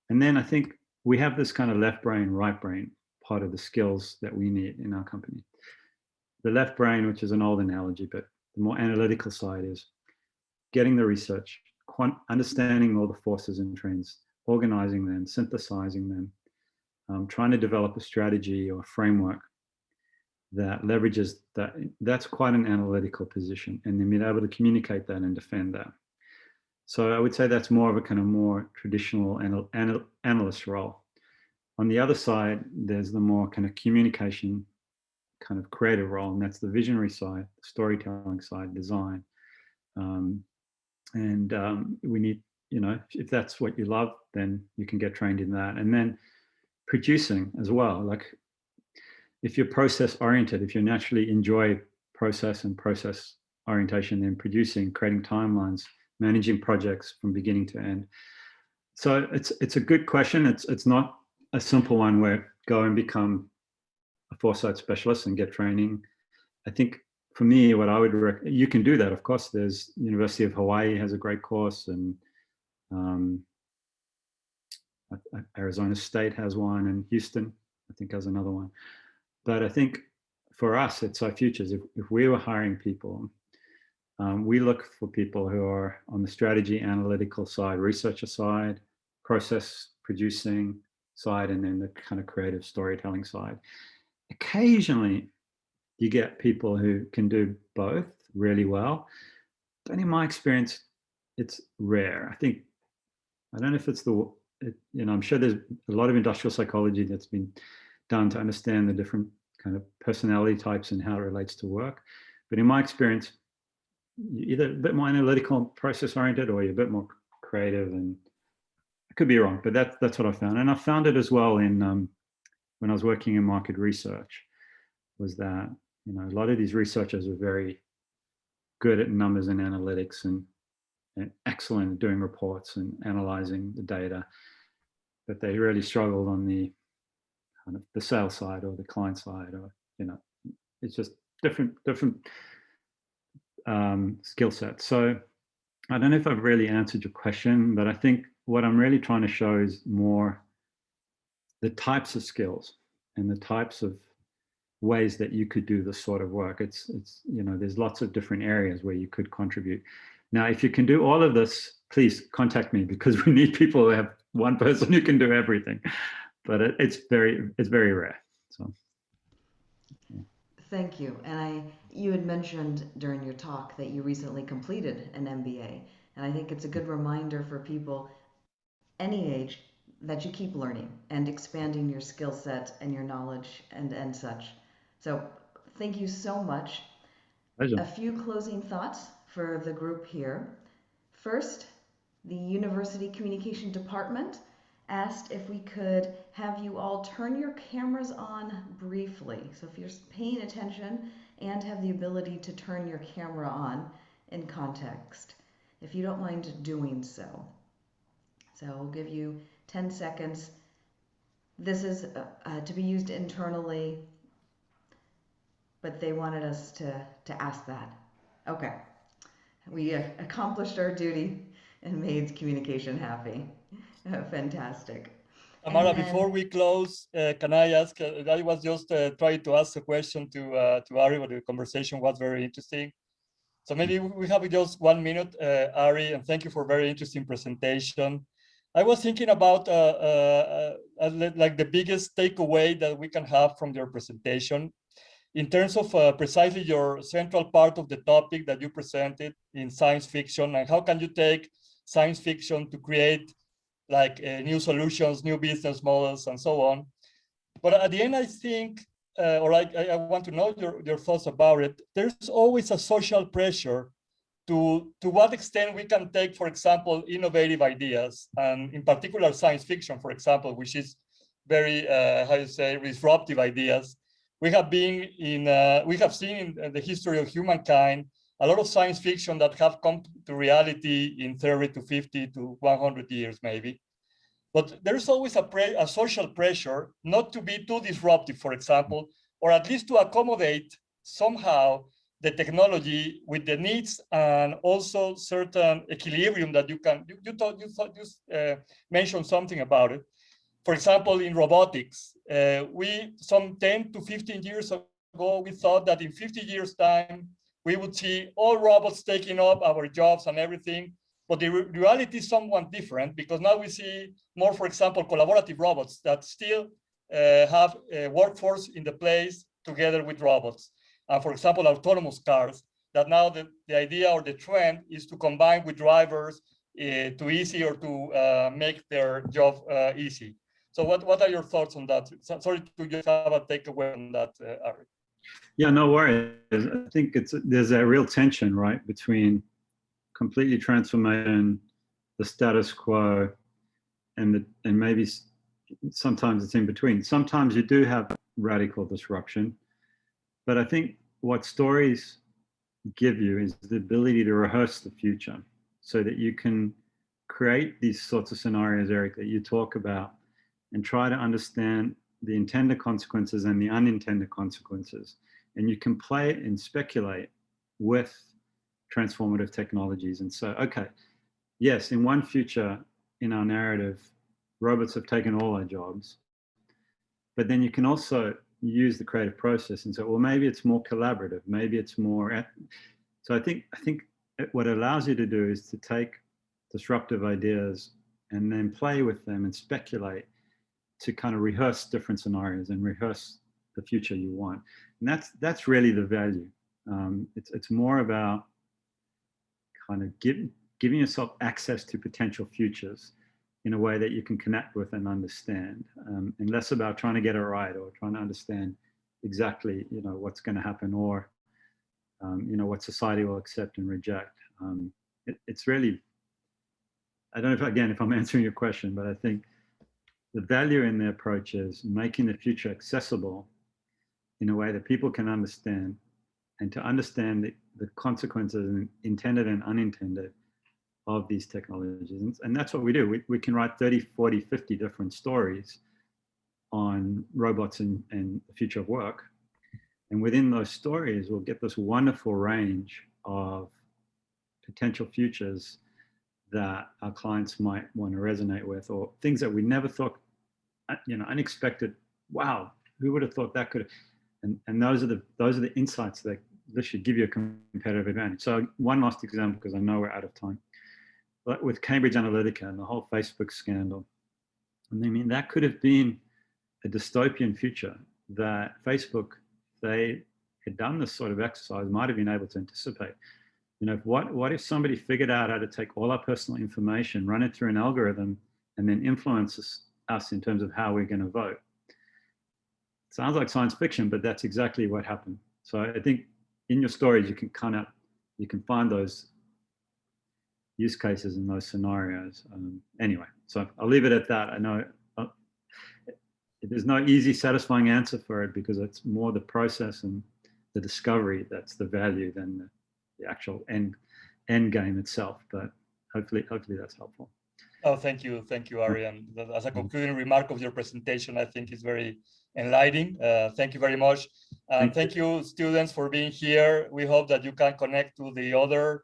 And then I think we have this kind of left brain, right brain part of the skills that we need in our company. The left brain, which is an old analogy, but the more analytical side is getting the research, understanding all the forces and trends, organizing them, synthesizing them, trying to develop a strategy or a framework that leverages that. That's quite an analytical position, and then being able to communicate that and defend that. So I would say that's more of a kind of more traditional analyst role. On the other side, there's the more kind of communication, kind of creative role, and that's the visionary side, storytelling side, design. We need, you know, if that's what you love, then you can get trained in that. And then producing as well. Like if you're process oriented, if you naturally enjoy process and process orientation, then producing, creating timelines, managing projects from beginning to end. So it's a good question. It's not a simple one where go and become a foresight specialist and get training. I think for me, what I would recommend, you can do that. Of course, there's University of Hawaii has a great course, and Arizona State has one, and Houston, I think, has another one. But I think for us at SciFutures, if we were hiring people, we look for people who are on the strategy, analytical side, researcher side, process producing side, and then the kind of creative storytelling side. Occasionally, you get people who can do both really well. But in my experience, it's rare. I don't know if it's I'm sure there's a lot of industrial psychology that's been done to understand the different kind of personality types and how it relates to work. But in my experience, you're either a bit more analytical, process oriented, or you're a bit more creative. And I could be wrong, but that's what I found. And I found it as well in when I was working in market research, was that a lot of these researchers were very good at numbers and analytics and excellent at doing reports and analyzing the data, but they really struggled on the kind of the sales side or the client side, or it's just different skill sets. So I don't know if I've really answered your question, but I think what I'm really trying to show is more the types of skills and the types of ways that you could do this sort of work. It's there's lots of different areas where you could contribute. Now, if you can do all of this, please contact me, because we need people who have one person who can do everything. But it's very rare. So. Yeah. Thank you. And you had mentioned during your talk that you recently completed an MBA. And I think it's a good reminder for people any age that you keep learning and expanding your skill set and your knowledge and such. So thank you so much. Pleasure. A few closing thoughts for the group here. First, the University Communication Department asked if we could have you all turn your cameras on briefly. So if you're paying attention and have the ability to turn your camera on in context, if you don't mind doing so. So we'll give you 10 seconds. This is to be used internally, but they wanted us to ask that. Okay, we accomplished our duty and made communication happy. Fantastic. Amara, before we close, can I ask, I was just trying to ask a question to Ari, but the conversation was very interesting. So maybe we have just 1 minute, Ari, and thank you for a very interesting presentation. I was thinking about like the biggest takeaway that we can have from your presentation in terms of precisely your central part of the topic that you presented in science fiction, and how can you take science fiction to create like new solutions, new business models, and so on. But at the end, I think, or I want to know your thoughts about it. There's always a social pressure to what extent we can take, for example, innovative ideas, and in particular science fiction, for example, which is very, disruptive ideas. We have seen in the history of humankind a lot of science fiction that have come to reality in 30 to 50 to 100 years, maybe. But there's always a social pressure not to be too disruptive, for example, or at least to accommodate somehow the technology with the needs and also certain equilibrium that you mentioned something about it. For example, in robotics, some 10 to 15 years ago, we thought that in 50 years' time, we would see all robots taking up our jobs and everything. But the reality is somewhat different, because now we see more, for example, collaborative robots that still have a workforce in the place together with robots. For example, autonomous cars, that now the idea or the trend is to combine with drivers to easy or to make their job easy. So what are your thoughts on that? Sorry to just have a takeaway on that, Ari. Yeah, no worries. I think there's a real tension, right, between completely transformation, the status quo, and maybe sometimes it's in between. Sometimes you do have radical disruption, but I think what stories give you is the ability to rehearse the future, so that you can create these sorts of scenarios, Eric, that you talk about, and try to understand the intended consequences and the unintended consequences. And you can play and speculate with transformative technologies. And so, okay, yes, in one future in our narrative, robots have taken all our jobs. But then you can also use the creative process and say, well, maybe it's more collaborative, maybe it's more. So I think what it allows you to do is to take disruptive ideas and then play with them and speculate to kind of rehearse different scenarios and rehearse the future you want. And that's really the value. It's more about kind of giving yourself access to potential futures in a way that you can connect with and understand, and less about trying to get it right or trying to understand exactly, what's going to happen or, what society will accept and reject. It's really, I don't know if I'm answering your question, but I think the value in the approach is making the future accessible in a way that people can understand, and to understand the consequences, intended and unintended, of these technologies. And that's what we do. We can write 30, 40, 50 different stories on robots and the future of work. And within those stories, we'll get this wonderful range of potential futures that our clients might want to resonate with, or things that we never thought, unexpected. Wow, who would have thought that could? And those are the insights that this should give you a competitive advantage. So one last example, because I know we're out of time. But with Cambridge Analytica and the whole Facebook scandal, and I mean, that could have been a dystopian future that Facebook, they had done this sort of exercise, might have been able to anticipate. What if somebody figured out how to take all our personal information, run it through an algorithm, and then influence us in terms of how we're going to vote? It sounds like science fiction, but that's exactly what happened. So I think in your stories, you can find those use cases in those scenarios. Anyway, so I'll leave it at that. I know there's no easy, satisfying answer for it, because it's more the process and the discovery that's the value than the actual end game itself. But hopefully that's helpful. Oh, thank you, Ari. And as a concluding remark of your presentation, I think it's very enlightening. Thank you very much. And thank you, students, for being here. We hope that you can connect to the other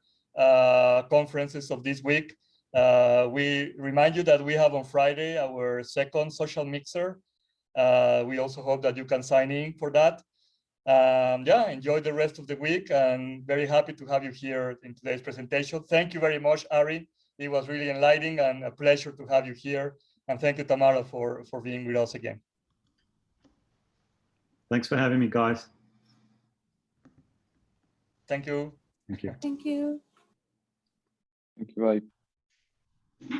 conferences of this week. We remind you that we have on Friday our second social mixer. We also hope that you can sign in for that. Enjoy the rest of the week, and very happy to have you here in today's presentation. Thank you very much, Ari. It was really enlightening and a pleasure to have you here. And thank you, Tamara, for being with us again. Thanks for having me, guys. Thank you. Thank you. Thank you. Thank you. Bye.